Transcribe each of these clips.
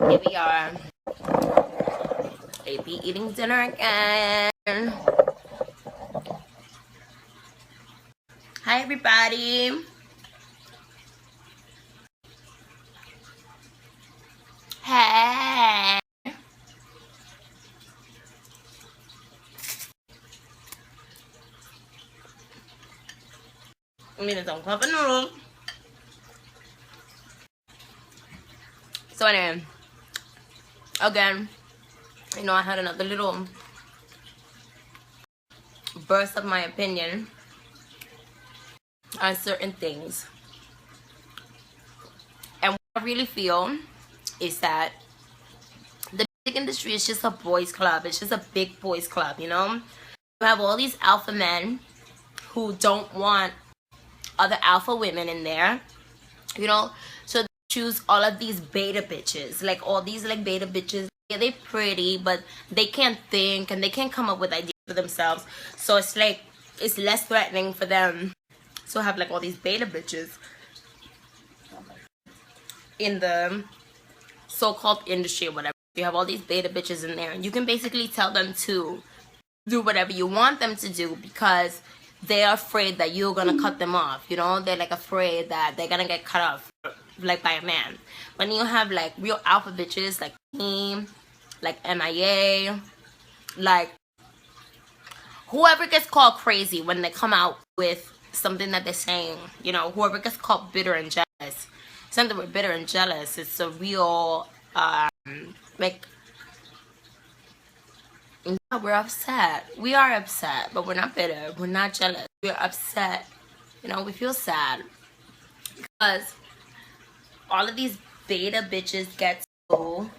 Here we are. AP eating dinner again. Hi, everybody. Hey. Minutes on cup of noodle. So anyway, again, I had another little burst of my opinion on certain things. And what I really feel is that the music industry is just a boys club. It's just a big boys club, You have all these alpha men who don't want other alpha women in there, so they choose all of these beta bitches, like all these like beta bitches. Yeah, they're pretty, but they can't think and they can't come up with ideas for themselves, so it's like it's less threatening for them to have like all these beta bitches in the so-called industry or whatever. You have all these beta bitches in there and you can basically tell them to do whatever you want them to do because they're afraid that you're gonna cut them off. They're like afraid that they're gonna get cut off like by a man. When you have like real alpha bitches like me, like MIA, like whoever gets called crazy when they come out with something that they're saying, whoever gets called bitter and jealous, something with bitter and jealous, it's a real like, yeah, we're upset. We are upset, but we're not bitter. We're not jealous. We're upset. We feel sad because all of these beta bitches get to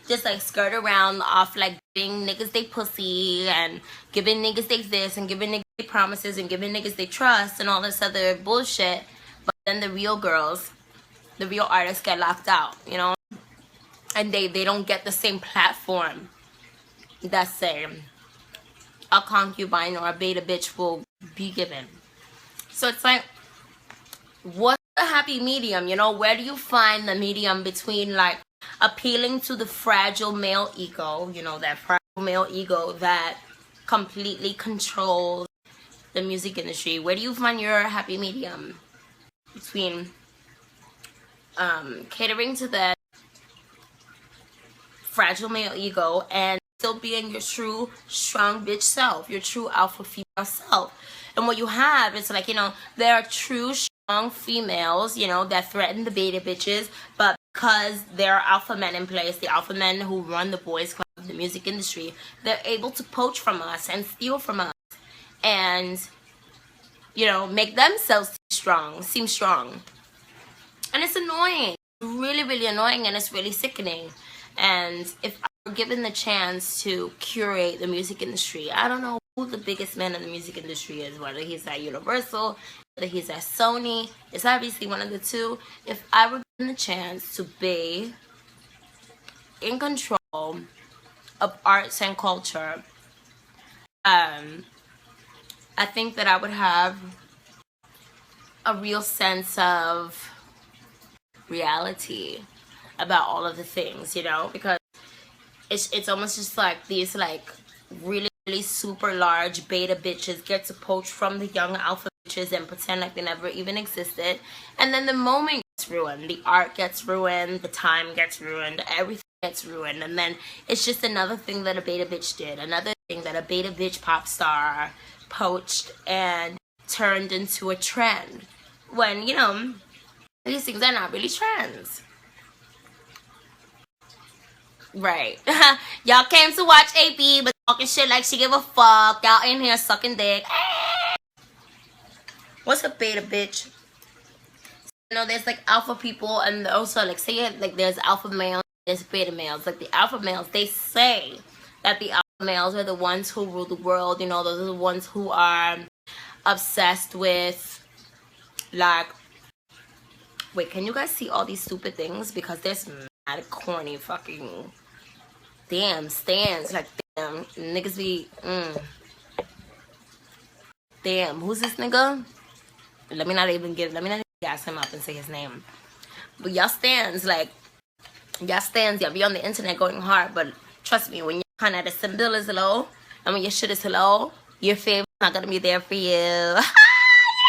just like skirt around off like giving niggas they pussy and giving niggas they this and giving niggas they promises and giving niggas they trust and all this other bullshit. But then the real girls, the real artists get locked out, and they don't get the same platform that say a concubine or a beta bitch will be given. So it's like, what's the happy medium? Where do you find the medium between like appealing to the fragile male ego, that fragile male ego that completely controls the music industry? Where do you find your happy medium between catering to that fragile male ego and still being your true strong bitch self, your true alpha female self? And what you have is like, there are true strong females, that threaten the beta bitches, but because there are alpha men in place, the alpha men who run the boys club of the music industry, they're able to poach from us and steal from us and, make themselves seem strong. And it's annoying, really, really annoying, and it's really sickening. And if I were given the chance to curate the music industry, I don't know who the biggest man in the music industry is, whether he's at Universal, whether he's at Sony. It's obviously one of the two. If I were given the chance to be in control of arts and culture, I think that I would have a real sense of reality about all of the things, because it's almost just like these like really, really super large beta bitches get to poach from the young alpha bitches and pretend like they never even existed, and then the moment gets ruined, the art gets ruined, the time gets ruined, everything gets ruined, and then it's just another thing that a beta bitch did, another thing that a beta bitch pop star poached and turned into a trend, when these things are not really trends. Right. Y'all came to watch AP, but talking shit like she give a fuck. Y'all in here sucking dick. What's a beta bitch? There's like alpha people, and also like say it like there's alpha males, there's beta males. Like the alpha males, they say that the alpha males are the ones who rule the world. Those are the ones who are obsessed with like. Wait, can you guys see all these stupid things? Because there's mad corny fucking damn stands. Like damn niggas be damn, who's this nigga? Let me not even gas him up and say his name. But y'all stands like Y'all stands, y'all be on the internet going hard, but trust me, when your kind of the symbol is low and when your shit is low, your favorite's not gonna be there for you. You're not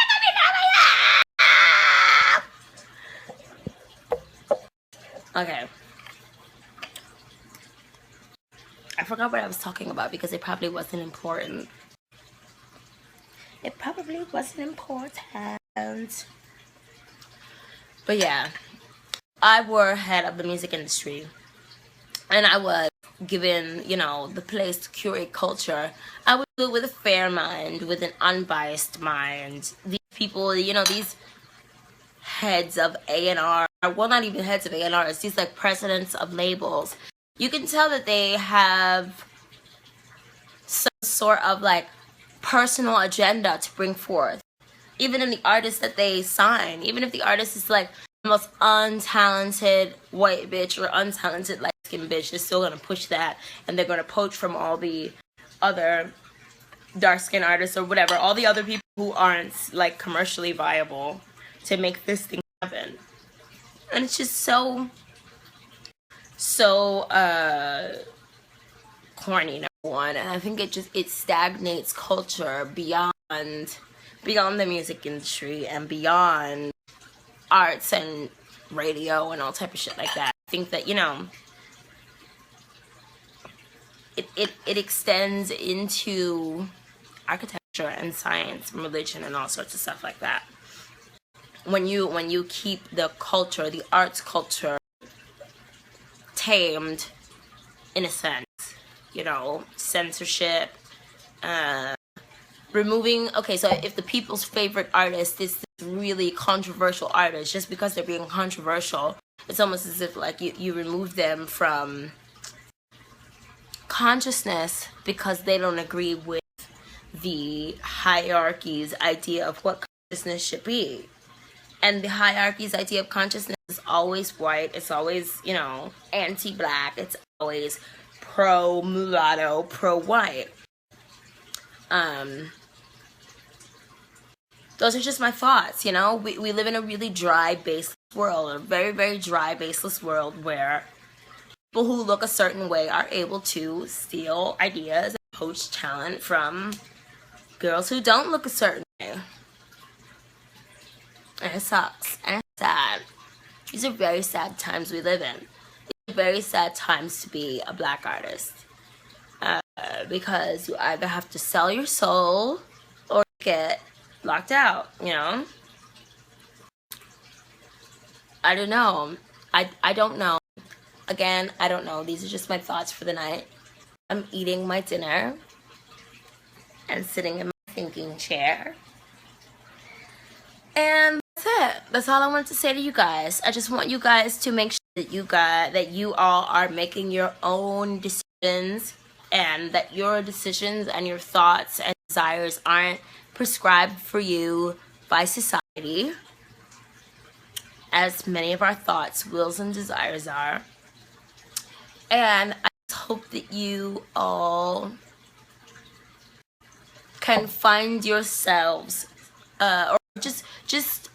gonna be there for you. Okay. I forgot what I was talking about because it probably wasn't important. It probably wasn't important. But yeah, I were head of the music industry. And I was given, you know, the place to curate culture. I would do it with a fair mind, with an unbiased mind. These people, you know, these heads of A&R, well, not even heads of A&R, it's these like presidents of labels. You can tell that they have some sort of like personal agenda to bring forth. Even in the artists that they sign, even if the artist is like the most untalented white bitch or untalented light skinned bitch, they're still gonna push that, and they're gonna poach from all the other dark skinned artists or whatever, all the other people who aren't like commercially viable to make this thing happen. And it's just so corny, number one, and I think it stagnates culture beyond the music industry and beyond arts and radio and all type of shit like that. I think that, you know, it extends into architecture and science and religion and all sorts of stuff like that. When you keep the culture, the arts culture, tamed in a sense, you know, censorship, removing, okay, so if the people's favorite artist is this really controversial artist, just because they're being controversial, it's almost as if like you remove them from consciousness because they don't agree with the hierarchy's idea of what consciousness should be. And the hierarchy's idea of consciousness is always white, it's always, you know, anti-black, it's always pro-mulatto, pro-white. Those are just my thoughts, you know? We live in a really dry, baseless world, a very, very dry, baseless world where people who look a certain way are able to steal ideas and poach talent from girls who don't look a certain way. And it sucks, and it's sad. These are very sad times we live in. These are very sad times to be a black artist. Because you either have to sell your soul or get locked out, you know? I don't know. I don't know. Again, I don't know. These are just my thoughts for the night. I'm eating my dinner and sitting in my thinking chair. And that's it. That's all I wanted to say to you guys. I just want you guys to make sure that you all are making your own decisions, and that your decisions and your thoughts and desires aren't prescribed for you by society, as many of our thoughts, wills, and desires are. And I just hope that you all can find yourselves, or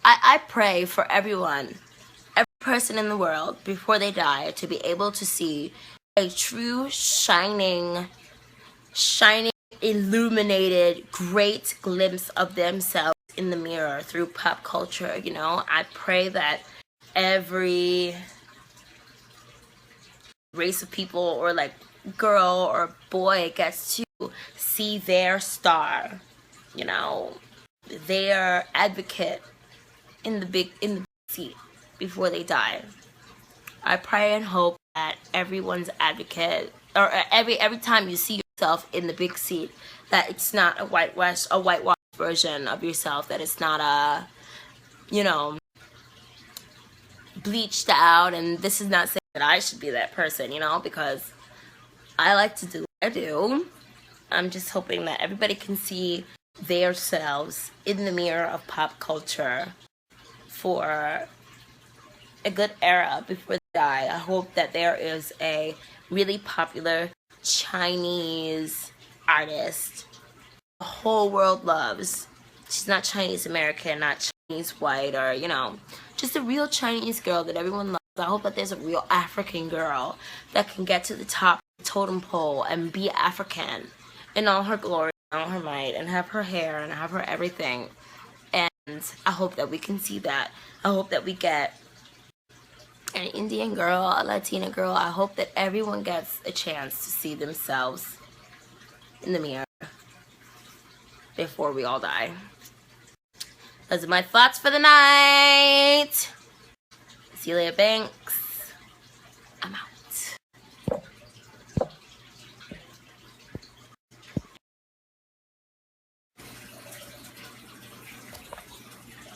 I pray for everyone, every person in the world, before they die, to be able to see a true, shining, illuminated, great glimpse of themselves in the mirror through pop culture, you know? I pray that every race of people, or like girl or boy, gets to see their star, you know, their advocate in the big seat before they die. I pray and hope that everyone's advocate, or every time you see yourself in the big seat, that it's not a whitewashed version of yourself, that it's not a, you know, bleached out. And this is not saying that I should be that person, you know, because I like to do what I do. I'm just hoping that everybody can see themselves in the mirror of pop culture for a good era before they die. I hope that there is a really popular Chinese artist the whole world loves. She's not Chinese American, not Chinese white, or, you know, just a real Chinese girl that everyone loves, I hope that there's a real African girl that can get to the top of the totem pole and be African in all her glory, in all her might, and have her hair and have her everything. And I hope that we can see that. I hope that we get an Indian girl, a Latina girl. I hope that everyone gets a chance to see themselves in the mirror before we all die. Those are my thoughts for the night. Azealia Banks. I'm out.